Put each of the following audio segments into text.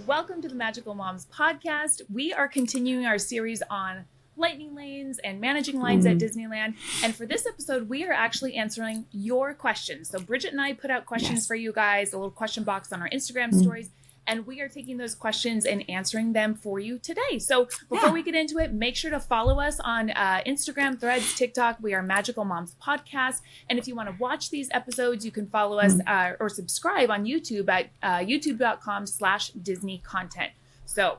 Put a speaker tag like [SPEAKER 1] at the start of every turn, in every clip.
[SPEAKER 1] welcome to the Magical Moms podcast. We are continuing our series on lightning lanes and managing lines at Disneyland. And for this episode, we are actually answering your questions. So Bridget and I put out questions for you guys, a little question box on our Instagram stories. And we are taking those questions and answering them for you today. So before we get into it, make sure to follow us on Instagram, Threads, TikTok. We are Magical Moms Podcast. And if you want to watch these episodes, you can follow us or subscribe on YouTube at youtube.com/Disney content. So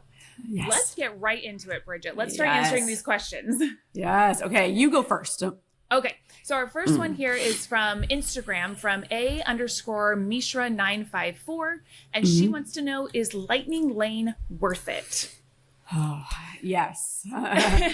[SPEAKER 1] let's get right into it, Bridget. Let's start answering these questions.
[SPEAKER 2] Yes. Okay. You go first.
[SPEAKER 1] Okay. So our first one here is from Instagram from A_Mishra954. And she wants to know, is Lightning Lane worth it?
[SPEAKER 2] Oh, yes.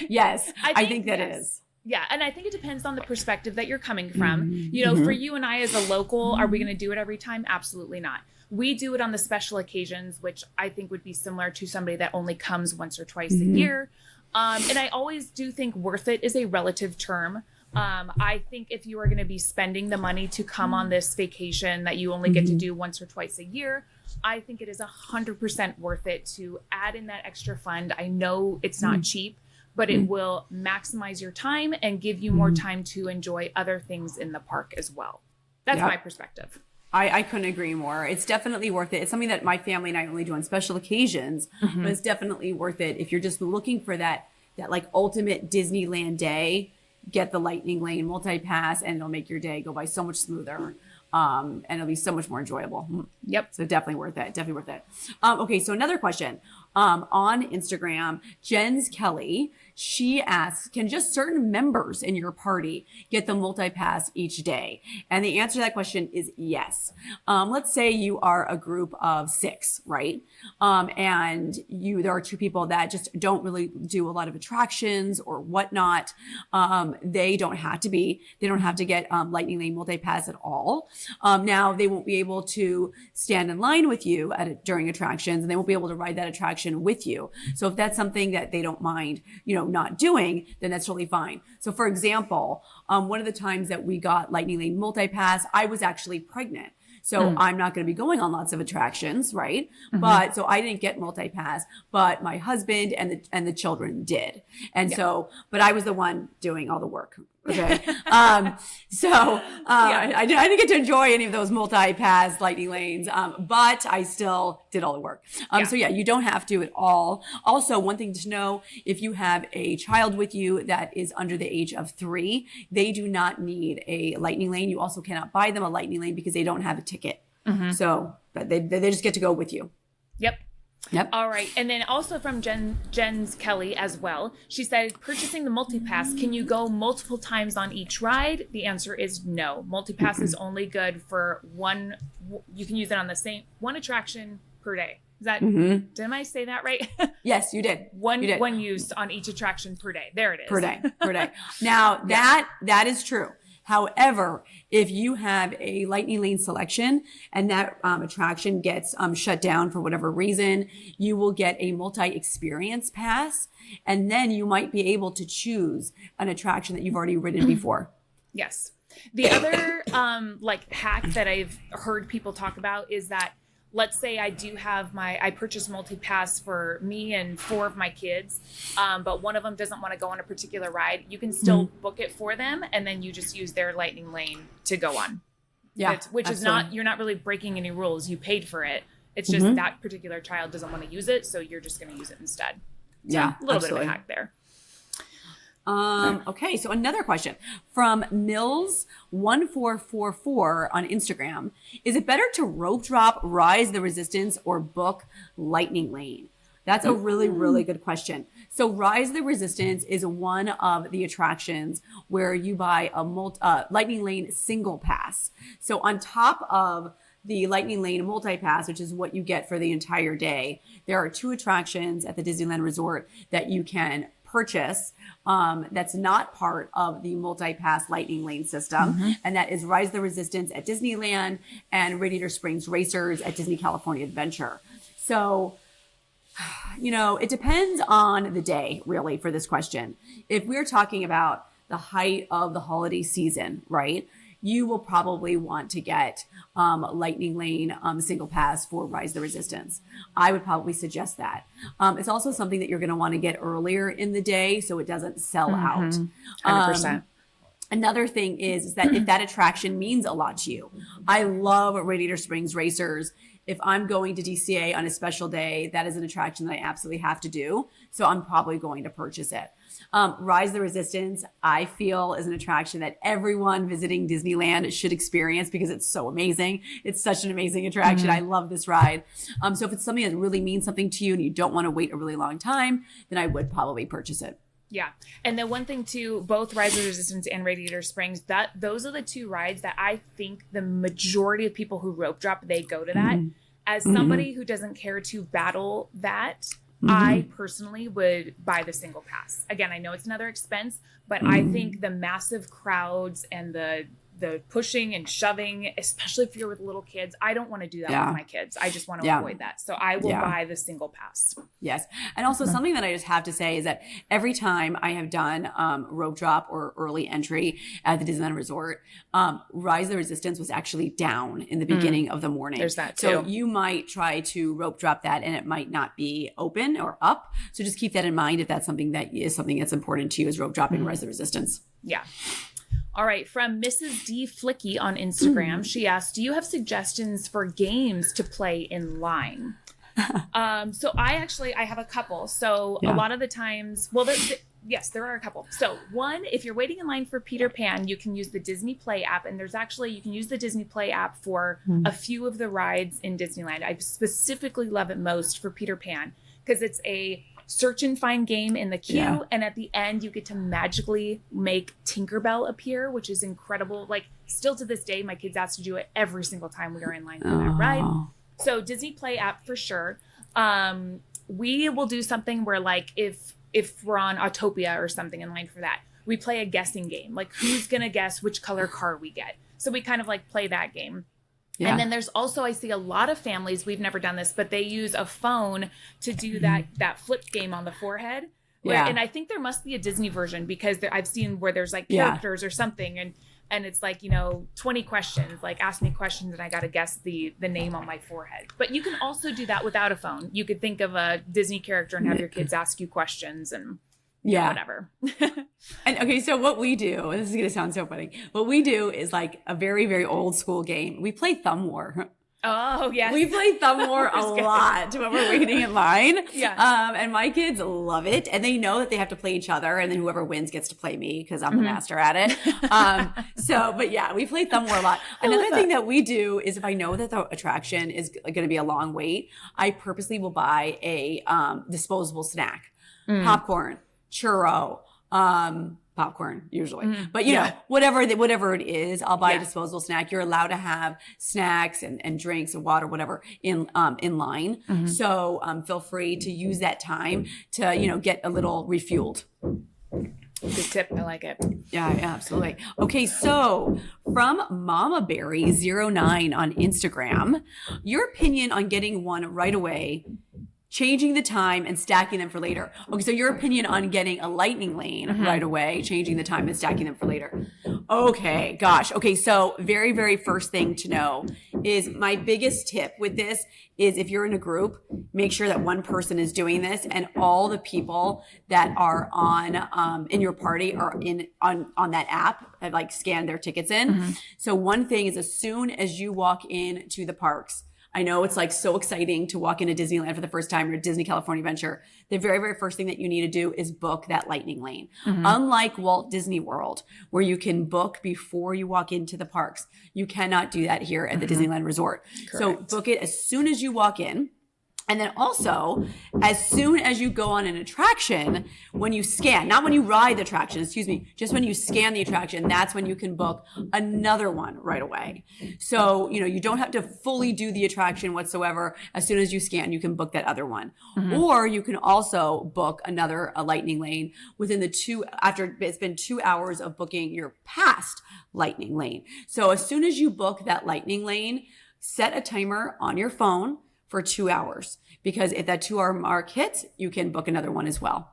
[SPEAKER 2] Yes. I think that it is.
[SPEAKER 1] Yeah. And I think it depends on the perspective that you're coming from. You know, for you and I as a local, are we going to do it every time? Absolutely not. We do it on the special occasions, which I think would be similar to somebody that only comes once or twice a year. And I always do think worth it is a relative term. I think if you are going to be spending the money to come on this vacation that you only get to do once or twice a year, I think it is 100% worth it to add in that extra fund. I know it's not cheap, but it will maximize your time and give you more time to enjoy other things in the park as well. That's my perspective.
[SPEAKER 2] I couldn't agree more. It's definitely worth it. It's something that my family and I only do on special occasions, but it's definitely worth it. If you're just looking for that like ultimate Disneyland day, get the Lightning Lane multi-pass and it'll make your day go by so much smoother. And it'll be so much more enjoyable.
[SPEAKER 1] Yep.
[SPEAKER 2] So definitely worth it. Definitely worth it. Okay. So another question, on Instagram, Jen's Kelly, she asks, can just certain members in your party get the multi-pass each day? And the answer to that question is yes. Let's say you are a group of 6, right? And there are 2 people that just don't really do a lot of attractions or whatnot. They don't have to get Lightning Lane multi-pass at all. Now they won't be able to stand in line with you during attractions, and they won't be able to ride that attraction with you. So if that's something that they don't mind, not doing, then that's totally fine. So for example, one of the times that we got Lightning Lane multi-pass, I was actually pregnant. So I'm not going to be going on lots of attractions, right? But so I didn't get multi-pass, but my husband and the children did. And so, but I was the one doing all the work. Okay. I didn't get to enjoy any of those multi-pass Lightning Lanes. But I still did all the work. So you don't have to at all. Also, one thing to know, if you have a child with you that is under the age of 3, they do not need a Lightning Lane. You also cannot buy them a Lightning Lane because they don't have a ticket. So but they just get to go with you.
[SPEAKER 1] Yep. All right. And then also from Jen's Kelly as well. She said, purchasing the multi-pass, can you go multiple times on each ride? The answer is no. Multi-pass is only good for one. You can use it on one attraction per day. Is that, did I say that right?
[SPEAKER 2] Yes, you did.
[SPEAKER 1] One use on each attraction per day. There it is.
[SPEAKER 2] Per day. Now that is true. However, if you have a Lightning Lane selection and that attraction gets shut down for whatever reason, you will get a multi-experience pass, and then you might be able to choose an attraction that you've already ridden before.
[SPEAKER 1] Yes. The other hack that I've heard people talk about is that, let's say I purchased multi-pass for me and 4 of my kids, but one of them doesn't want to go on a particular ride. You can still book it for them, and then you just use their Lightning Lane to go on. Yeah. Which is you're not really breaking any rules. You paid for it. It's just that particular child doesn't want to use it, so you're just going to use it instead. So a little bit of a hack there.
[SPEAKER 2] Okay, so another question from Mills1444 on Instagram. Is it better to rope drop, Rise the Resistance, or book Lightning Lane? That's a really, really good question. So Rise the Resistance is one of the attractions where you buy a Lightning Lane single pass. So on top of the Lightning Lane multi-pass, which is what you get for the entire day, there are 2 attractions at the Disneyland Resort that you can purchase that's not part of the multi-pass Lightning Lane system. And that is Rise the Resistance at Disneyland and Radiator Springs Racers at Disney California Adventure. So, it depends on the day, really, for this question. If we're talking about the height of the holiday season, right? you will probably want to get Lightning Lane single pass for Rise of the Resistance. I would probably suggest that. It's also something that you're going to want to get earlier in the day so it doesn't sell out.
[SPEAKER 1] 100%.
[SPEAKER 2] Another thing is that if that attraction means a lot to you, I love Radiator Springs Racers. If I'm going to DCA on a special day, that is an attraction that I absolutely have to do. So I'm probably going to purchase it. Rise of the Resistance, I feel, is an attraction that everyone visiting Disneyland should experience because it's so amazing. It's such an amazing attraction. I love this ride. So if it's something that really means something to you and you don't want to wait a really long time, then I would probably purchase it.
[SPEAKER 1] Yeah. And the one thing too, both Rise of the Resistance and Radiator Springs, those are the two rides that I think the majority of people who rope drop, they go to that. As somebody who doesn't care to battle that, I personally would buy the single pass. Again, I know it's another expense, but I think the massive crowds and the pushing and shoving, especially if you're with little kids, I don't want to do that with my kids. I just want to avoid that. So I will buy the single pass.
[SPEAKER 2] Yes. And also something that I just have to say is that every time I have done rope drop or early entry at the Disneyland Resort, Rise of the Resistance was actually down in the beginning of the morning.
[SPEAKER 1] There's that too.
[SPEAKER 2] So you might try to rope drop that and it might not be open or up. So just keep that in mind if that's something that's important to you, is rope dropping Rise of the Resistance.
[SPEAKER 1] Yeah. All right, from Mrs. D. Flicky on Instagram, she asked, do you have suggestions for games to play in line? So I have a couple. So a lot of the times, yes, there are a couple. So one, if you're waiting in line for Peter Pan, you can use the Disney Play app. And you can use the Disney Play app for a few of the rides in Disneyland. I specifically love it most for Peter Pan because it's a search and find game in the queue, and at the end you get to magically make Tinkerbell appear, which is incredible. Like, still to this day, my kids ask to do it every single time we are in line for that ride. So Disney Play app for sure. We will do something where, like, if we're on Autopia or something in line for that, we play a guessing game, like who's gonna guess which color car we get. So we kind of like play that game. Yeah. And then there's also, I see a lot of families, we've never done this, but they use a phone to do that flip game on the forehead. And I think there must be a Disney version because I've seen where there's like characters or something. And it's like, 20 questions, like ask me questions and I got to guess the name on my forehead. But you can also do that without a phone. You could think of a Disney character and have your kids ask you questions and whatever.
[SPEAKER 2] And okay, so what we do, this is going to sound so funny. What we do is like a very, very old school game. We play Thumb War.
[SPEAKER 1] Oh, yes.
[SPEAKER 2] We play Thumb War a lot when we're waiting in line.
[SPEAKER 1] Yeah.
[SPEAKER 2] And my kids love it. And they know that they have to play each other. And then whoever wins gets to play me because I'm the master at it. But yeah, we play Thumb War a lot. Another thing that we do is if I know that the attraction is going to be a long wait, I purposely will buy a disposable snack. Popcorn, churro, popcorn usually, but you know, whatever it is, I'll buy a disposable snack. You're allowed to have snacks and drinks and water, whatever in line. So, feel free to use that time to, get a little refueled.
[SPEAKER 1] Good tip. I like it.
[SPEAKER 2] Yeah, absolutely. Okay. So from Mama Berry 09 on Instagram, your opinion on getting one right away, changing the time and stacking them for later. Okay, so your opinion on getting a lightning lane right away, changing the time and stacking them for later. Okay, gosh. Okay, so very, very first thing to know is my biggest tip with this is if you're in a group, make sure that one person is doing this and all the people that are on in your party are on that app have like scanned their tickets in. So one thing is as soon as you walk into the parks, I know it's like so exciting to walk into Disneyland for the first time or Disney California Adventure. The very, very first thing that you need to do is book that lightning lane. Unlike Walt Disney World, where you can book before you walk into the parks, you cannot do that here at the Disneyland Resort. Correct. So book it as soon as you walk in. And then also, as soon as you go on an attraction, when you scan, not when you ride the attraction, just when you scan the attraction, that's when you can book another one right away. So, you don't have to fully do the attraction whatsoever. As soon as you scan, you can book that other one. Or you can also book a lightning lane after it's been 2 hours of booking your past lightning lane. So as soon as you book that lightning lane, set a timer on your phone for 2 hours, because if that 2 hour mark hits, you can book another one as well.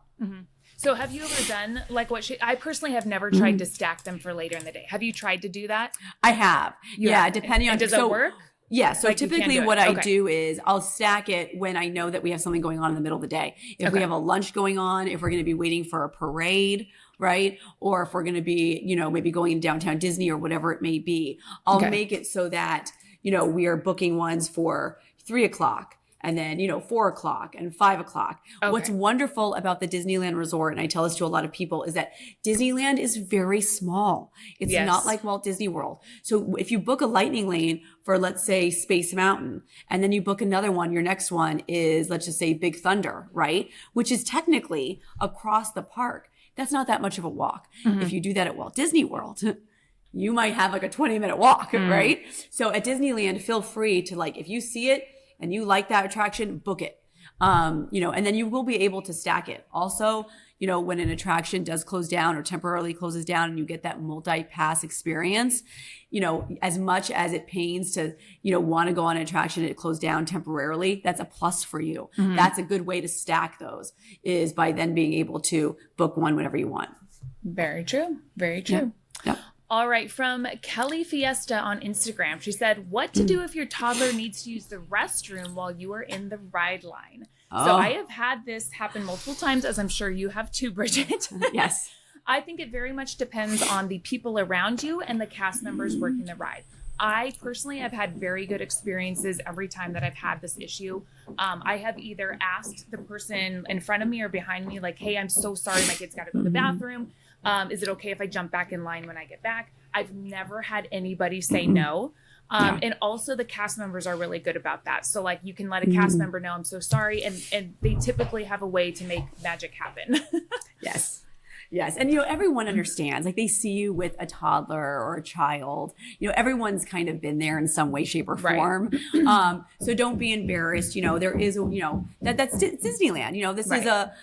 [SPEAKER 1] So have you ever done like I personally have never tried to stack them for later in the day. Have you tried to do that?
[SPEAKER 2] I have. Yeah, depending on.
[SPEAKER 1] And does it work?
[SPEAKER 2] Yeah, so
[SPEAKER 1] Like
[SPEAKER 2] typically what I do is I'll stack it when I know that we have something going on in the middle of the day. If we have a lunch going on, if we're going to be waiting for a parade, right? Or if we're going to be, maybe going downtown Disney or whatever it may be, I'll make it so that, we are booking ones for 3:00. And then, 4:00 and 5:00. Okay. What's wonderful about the Disneyland Resort, and I tell this to a lot of people, is that Disneyland is very small. It's not like Walt Disney World. So if you book a lightning lane for, let's say, Space Mountain, and then you book another one, your next one is, let's just say, Big Thunder, right? Which is technically across the park. That's not that much of a walk. If you do that at Walt Disney World, you might have like a 20-minute walk, right? So at Disneyland, feel free to if you see it, and you like that attraction, book it. And then you will be able to stack it. Also, when an attraction does close down or temporarily closes down and you get that multi-pass experience, as much as it pains to, want to go on an attraction and it closed down temporarily, that's a plus for you. That's a good way to stack those, is by then being able to book one whenever you want.
[SPEAKER 1] Very true. Very true.
[SPEAKER 2] Yep.
[SPEAKER 1] All right, from Kelly Fiesta on Instagram. She said, what to do if your toddler needs to use the restroom while you are in the ride line? Oh. So I have had this happen multiple times, as I'm sure you have too, Bridget.
[SPEAKER 2] Yes.
[SPEAKER 1] I think it very much depends on the people around you and the cast members working the ride. I personally have had very good experiences every time that I've had this issue. I have either asked the person in front of me or behind me, like, hey, I'm so sorry, my kid's got to go to the bathroom. Is it okay if I jump back in line when I get back? I've never had anybody say no. And also the cast members are really good about that. So you can let a cast member know, I'm so sorry. And they typically have a way to make magic happen.
[SPEAKER 2] Yes. Yes. And, everyone understands, they see you with a toddler or a child, everyone's kind of been there in some way, shape or form. Right. So don't be embarrassed. There is, that's Disneyland.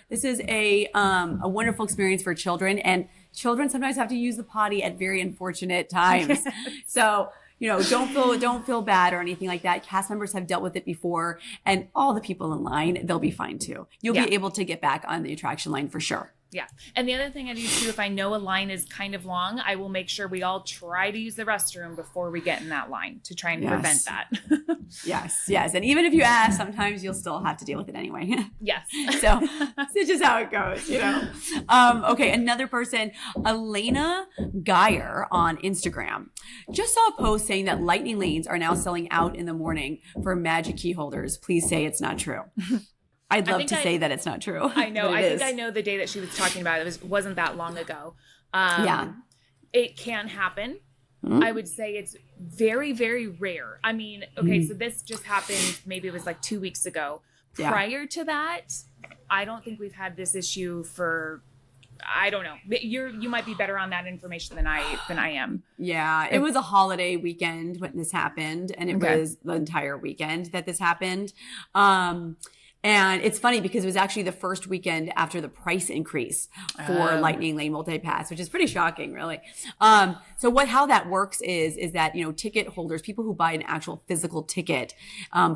[SPEAKER 2] This is a wonderful experience for children, and children sometimes have to use the potty at very unfortunate times. So, don't feel bad or anything like that. Cast members have dealt with it before, and all the people in line, they'll be fine too. You'll be able to get back on the attraction line for sure.
[SPEAKER 1] Yeah. And the other thing I do too, if I know a line is kind of long, I will make sure we all try to use the restroom before we get in that line to try and prevent that.
[SPEAKER 2] Yes. And even if you ask, sometimes you'll still have to deal with it anyway.
[SPEAKER 1] Yes.
[SPEAKER 2] So it's just how it goes, Okay. Another person, Elena Geyer on Instagram, just saw a post saying that lightning lanes are now selling out in the morning for magic key holders. Please say it's not true. I'd love to say that it's not true.
[SPEAKER 1] I know. I think I know the day that she was talking about. It wasn't that long ago. It can happen. I would say it's very, very rare. I mean, okay, so this just happened. Maybe it was 2 weeks ago. Prior to that, I don't think we've had this issue for. I don't know. You might be better on that information than I am.
[SPEAKER 2] Yeah, it was a holiday weekend when this happened, and it was the entire weekend that this happened. And it's funny because it was actually the first weekend after the price increase for Lightning Lane Multi-Pass, which is pretty shocking, really. So how that works is that, ticket holders, people who buy an actual physical ticket,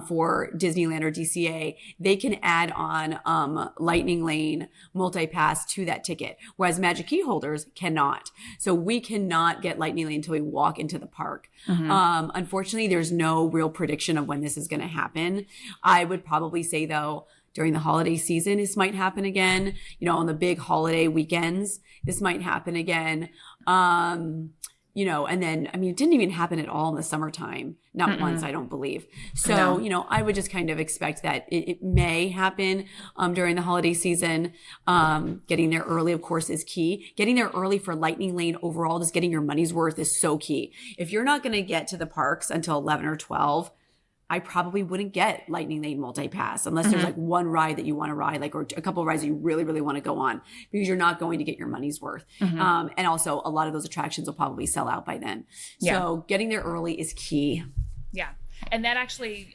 [SPEAKER 2] for Disneyland or DCA, they can add on, Lightning Lane Multi-Pass to that ticket, whereas Magic Key holders cannot. So we cannot get Lightning Lane until we walk into the park. Unfortunately, there's no real prediction of when this is going to happen. I would probably say though, during the holiday season, this might happen again. On the big holiday weekends, this might happen again. And then, it didn't even happen at all in the summertime. Not once, I don't believe. So, I would just kind of expect that it may happen, during the holiday season. Getting there early, of course, is key. Getting there early for Lightning Lane overall, just getting your money's worth is so key. If you're not going to get to the parks until 11 or 12, I probably wouldn't get Lightning Lane Multi-Pass unless there's one ride that you want to ride, or a couple of rides that you really, really want to go on, because you're not going to get your money's worth. And also a lot of those attractions will probably sell out by then. So getting there early is key.
[SPEAKER 1] Yeah. And that actually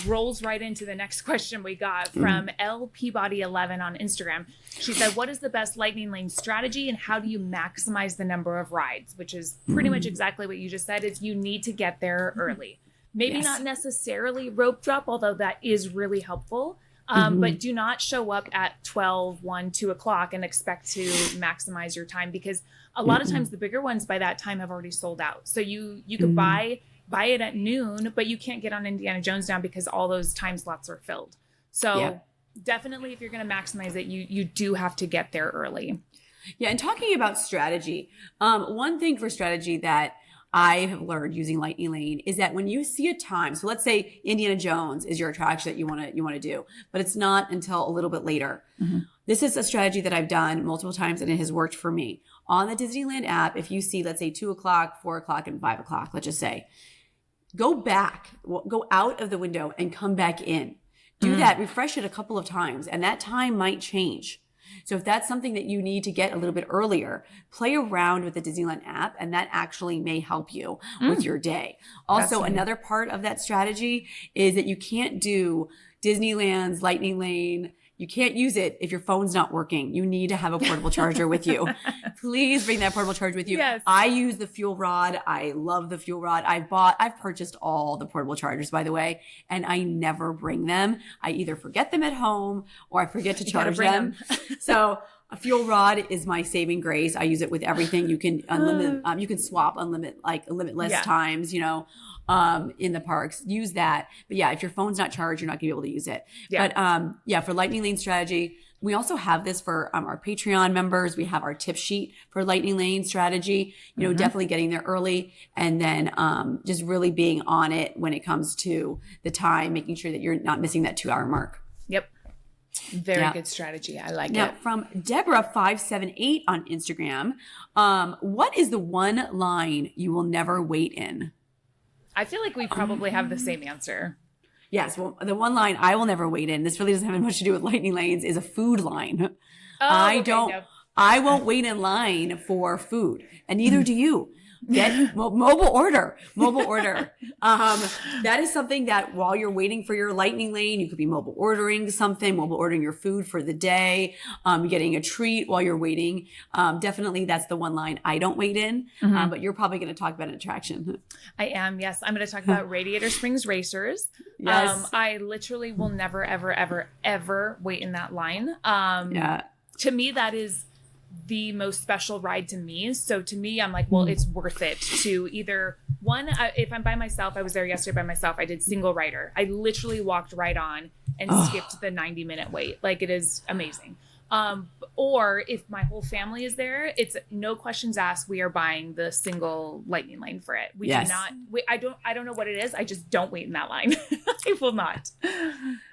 [SPEAKER 1] rolls right into the next question we got from L Peabody 11 on Instagram. She said, what is the best Lightning Lane strategy and how do you maximize the number of rides? Which is pretty much exactly what you just said, is you need to get there early. Maybe not necessarily rope drop, although that is really helpful. But do not show up at 12, 1, 2 o'clock and expect to maximize your time, because a lot of times the bigger ones by that time have already sold out. So you could buy it at noon, but you can't get on Indiana Jones now because all those time slots are filled. So definitely, if you're going to maximize it, you do have to get there early.
[SPEAKER 2] Yeah. And talking about strategy, one thing for strategy that I have learned using Lightning Lane is that when you see a time, so let's say Indiana Jones is your attraction that you want to do, but it's not until a little bit later. This is a strategy that I've done multiple times and it has worked for me. On the Disneyland app, if you see, let's say 2 o'clock, 4 o'clock, and 5 o'clock, let's just say, go out of the window and come back in. Do that, refresh it a couple of times, and that time might change. So if that's something that you need to get a little bit earlier, play around with the Disneyland app, and that actually may help you with your day. Also, another part of that strategy is that you can't do Disneyland's Lightning Lane. You can't use it if your phone's not working. You need to have a portable charger with you. Please bring that portable charger with you.
[SPEAKER 1] Yes.
[SPEAKER 2] I use the fuel rod. I love the fuel rod. I've purchased all the portable chargers, by the way, and I never bring them. I either forget them at home or I forget to charge them. So a fuel rod is my saving grace. I use it with everything. You can you can swap limitless times, in the parks. Use that. But yeah, if your phone's not charged, you're not gonna be able to use it. Yeah. But for Lightning Lane strategy, we also have this for our Patreon members. We have our tip sheet for Lightning Lane strategy, definitely getting there early, and then just really being on it when it comes to the time, making sure that you're not missing that 2-hour mark.
[SPEAKER 1] Yep. Very good strategy. I like
[SPEAKER 2] now,
[SPEAKER 1] it.
[SPEAKER 2] From Deborah578 on Instagram, what is the one line you will never wait in?
[SPEAKER 1] I feel like we probably have the same answer.
[SPEAKER 2] Yes. Well, the one line I will never wait in, this really doesn't have much to do with Lightning Lanes, is a food line. I won't wait in line for food, and neither do you. Get mobile order. That is something that while you're waiting for your Lightning Lane, you could be mobile ordering something, mobile ordering your food for the day, getting a treat while you're waiting. Definitely that's the one line I don't wait in, but you're probably going to talk about an attraction.
[SPEAKER 1] I am. Yes. I'm going to talk about Radiator Springs Racers.
[SPEAKER 2] Yes.
[SPEAKER 1] I literally will never, ever, ever, ever wait in that line. To me, that is the most special ride to me. So to me, I'm like, well, it's worth it to either if I'm by myself, I was there yesterday by myself. I did single rider. I literally walked right on and skipped the 90-minute wait. Like, it is amazing. Or if my whole family is there, it's no questions asked. We are buying the single Lightning Lane for it. We do not. I don't know what it is. I just don't wait in that line. I will not.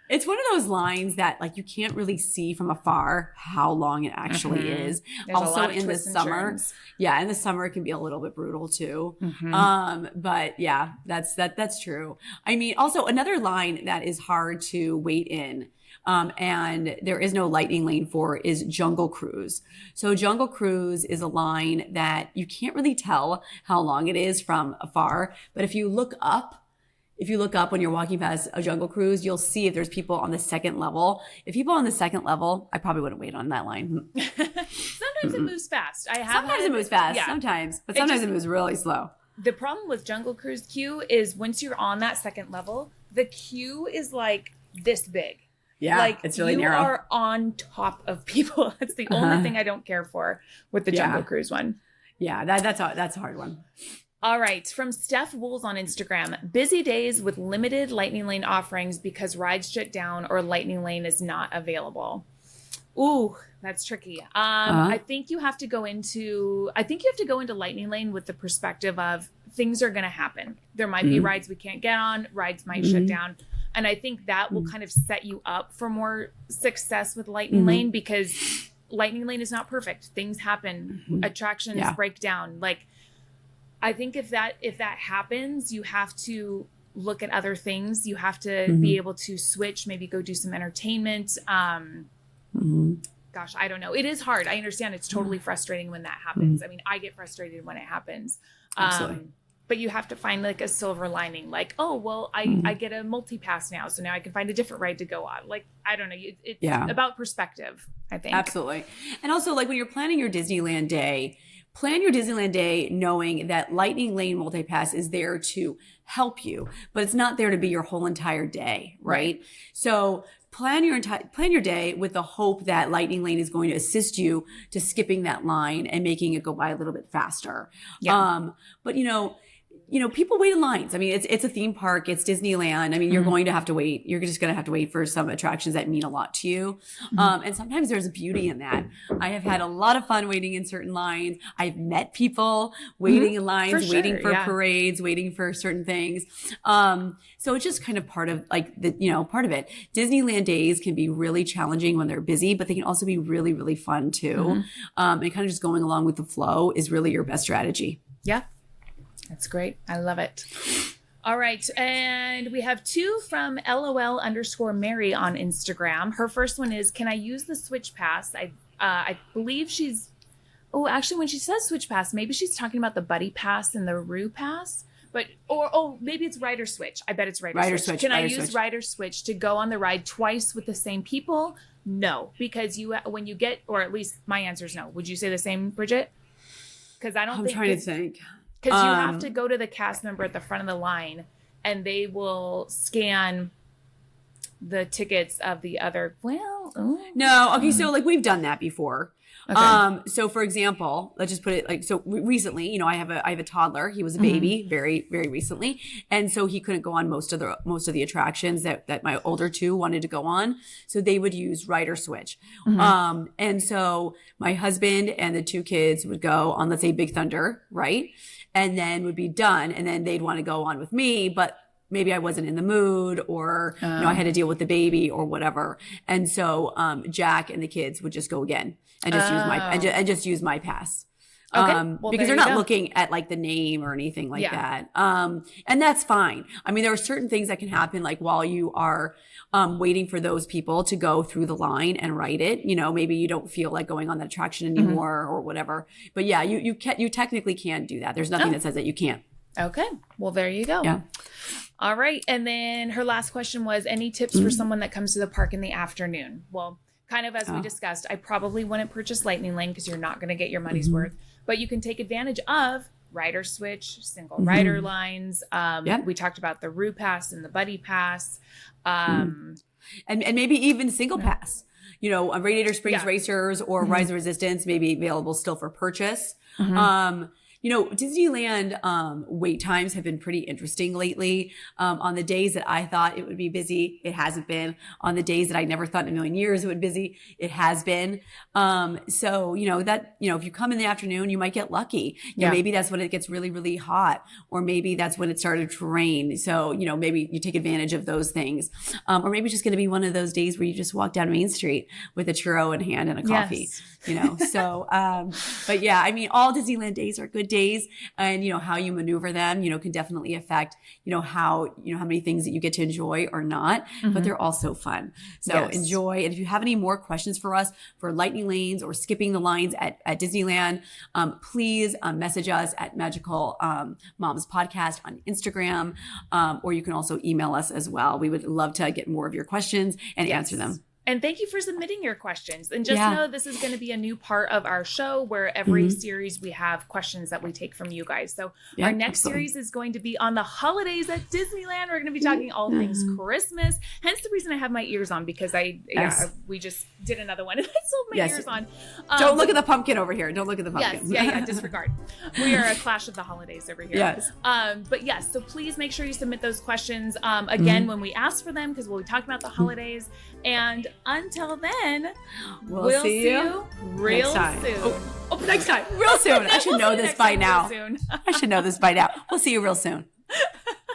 [SPEAKER 2] It's one of those lines that you can't really see from afar how long it actually is.
[SPEAKER 1] There's
[SPEAKER 2] also in the summer. In the summer it can be a little bit brutal too. But yeah, that's true. I mean, also another line that is hard to wait in, and there is no Lightning Lane for, is Jungle Cruise. So Jungle Cruise is a line that you can't really tell how long it is from afar, but if you look up when you're walking past a Jungle Cruise, you'll see if there's people on the second level. If people on the second level, I probably wouldn't wait on that line.
[SPEAKER 1] Sometimes it moves fast.
[SPEAKER 2] Sometimes it moves fast. Yeah. But sometimes it moves really slow.
[SPEAKER 1] The problem with Jungle Cruise queue is once you're on that second level, the queue is like this big.
[SPEAKER 2] Yeah, it's really narrow.
[SPEAKER 1] You are on top of people. That's the only thing I don't care for with the Jungle Cruise one.
[SPEAKER 2] Yeah, that's a hard one.
[SPEAKER 1] All right. From Steph Wools on Instagram, busy days with limited Lightning Lane offerings because rides shut down or Lightning Lane is not available. Ooh, that's tricky. I think you have to go into Lightning Lane with the perspective of things are going to happen. There might be rides we can't get on, rides might shut down. And I think that will kind of set you up for more success with Lightning Lane, because Lightning Lane is not perfect. Things happen, attractions break down. I think if that happens, you have to look at other things. You have to be able to switch, maybe go do some entertainment. Gosh, I don't know. It is hard. I understand it's totally frustrating when that happens. I mean, I get frustrated when it happens.
[SPEAKER 2] Absolutely.
[SPEAKER 1] But you have to find a silver lining. I get a multi-pass now, so now I can find a different ride to go on. I don't know. It's about perspective, I think.
[SPEAKER 2] Absolutely. And also, when you're planning your Disneyland day, plan your Disneyland day knowing that Lightning Lane Multipass is there to help you, but it's not there to be your whole entire day, right? So plan your day with the hope that Lightning Lane is going to assist you to skipping that line and making it go by a little bit faster.
[SPEAKER 1] Yeah.
[SPEAKER 2] But people wait in lines. I mean, it's a theme park. It's Disneyland. I mean, you're going to have to wait. You're just going to have to wait for some attractions that mean a lot to you. And sometimes there's a beauty in that. I have had a lot of fun waiting in certain lines. I've met people waiting in lines, waiting for parades, waiting for certain things. So it's just kind of part of part of it. Disneyland days can be really challenging when they're busy, but they can also be really, really fun too. And kind of just going along with the flow is really your best strategy.
[SPEAKER 1] Yeah. That's great. I love it. All right. And we have 2 from LOL_Mary on Instagram. Her first one is, can I use the Switch Pass? I believe actually when she says Switch Pass, maybe she's talking about the Buddy Pass and the Roo Pass. Maybe it's Rider Switch. I bet it's Rider Switch. Can I use Rider Switch to go on the ride twice with the same people? No, because when you get, or at least my answer is no. Would you say the same, Bridget? Because I'm trying
[SPEAKER 2] to think.
[SPEAKER 1] Because you have to go to the cast member at the front of the line, and they will scan the tickets of the other.
[SPEAKER 2] No. Okay. So we've done that before. Okay. So for example, let's just put it recently, I have a toddler. He was a baby very, very recently. And so he couldn't go on most of the attractions that my older 2 wanted to go on. So they would use Rider Switch. And so my husband and the 2 kids would go on, let's say, Big Thunder, right? And then would be done. And then they'd want to go on with me, but maybe I wasn't in the mood, or I had to deal with the baby or whatever. And so Jack and the kids would just go again and just use my pass.
[SPEAKER 1] Okay.
[SPEAKER 2] Because they're not looking at the name or anything like that. And that's fine. I mean, there are certain things that can happen while you are waiting for those people to go through the line and write it. Maybe you don't feel like going on that attraction anymore or whatever. But yeah, you technically can do that. There's nothing that says that you can't.
[SPEAKER 1] Okay. Well, there you go.
[SPEAKER 2] Yeah.
[SPEAKER 1] All right. And then her last question was, any tips for someone that comes to the park in the afternoon? Well, kind of as we discussed, I probably wouldn't purchase Lightning Lane because you're not going to get your money's worth, but you can take advantage of Rider Switch, single rider lines. We talked about the Roo Pass and the Buddy Pass. And
[SPEAKER 2] maybe even single pass. Radiator Springs Racers or Rise of Resistance may be available still for purchase. Disneyland wait times have been pretty interesting lately. On the days that I thought it would be busy, it hasn't been. On the days that I never thought in a million years it would be busy, it has been. So if you come in the afternoon, you might get lucky. Maybe that's when it gets really, really hot, or maybe that's when it started to rain. So, maybe you take advantage of those things. Or maybe it's just going to be one of those days where you just walk down Main Street with a churro in hand and a coffee. So, but yeah, I mean, all Disneyland days are good days, and how you maneuver them can definitely affect how many things that you get to enjoy or not, but they're also fun. So enjoy. And if you have any more questions for us for Lightning Lanes or skipping the lines at Disneyland, please message us at Magical Moms Podcast on Instagram, or you can also email us as well. We would love to get more of your questions and answer them.
[SPEAKER 1] And thank you for submitting your questions. And just know this is going to be a new part of our show where every series we have questions that we take from you guys. So our next series is going to be on the holidays at Disneyland. We're going to be talking all things Christmas. Hence the reason I have my ears on, because we just did another one and I still have my ears on.
[SPEAKER 2] Don't look at the pumpkin over here. Don't look at the pumpkin.
[SPEAKER 1] Yes, disregard. We are a clash of the holidays over here.
[SPEAKER 2] Yes.
[SPEAKER 1] But yes, so please make sure you submit those questions again when we ask for them, because we'll be talking about the holidays. And until then, we'll see you real soon.
[SPEAKER 2] Next time. Real soon. I should know this by now. I should know this by now. We'll see you real soon.